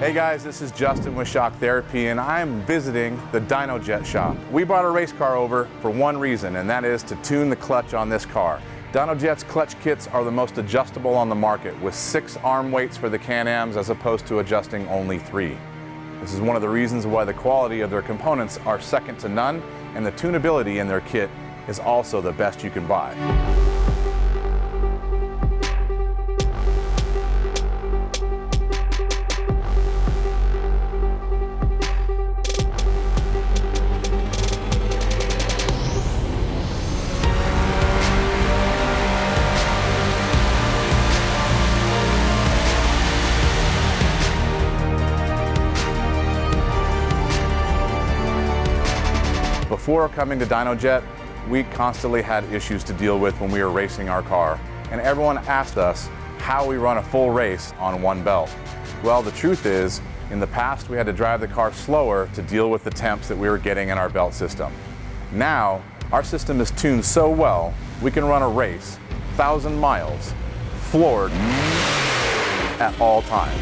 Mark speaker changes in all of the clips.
Speaker 1: Hey guys, this is Justin with Shock Therapy, and I'm visiting the Dynojet shop. We brought a race car over for one reason, and that is to tune the clutch on this car. Dynojet's clutch kits are the most adjustable on the market, with 6 arm weights for the Can-Ams as opposed to adjusting only 3. This is one of the reasons why the quality of their components are second to none, and the tunability in their kit is also the best you can buy. Before coming to Dynojet, we constantly had issues to deal with when we were racing our car, and everyone asked us how we run a full race on one belt. Well, the truth is, in the past we had to drive the car slower to deal with the temps that we were getting in our belt system. Now, our system is tuned so well, we can run a race, 1,000 miles, floored at all times.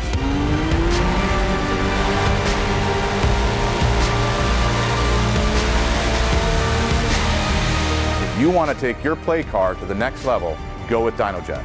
Speaker 1: If you want to take your play car to the next level, go with Dynojet.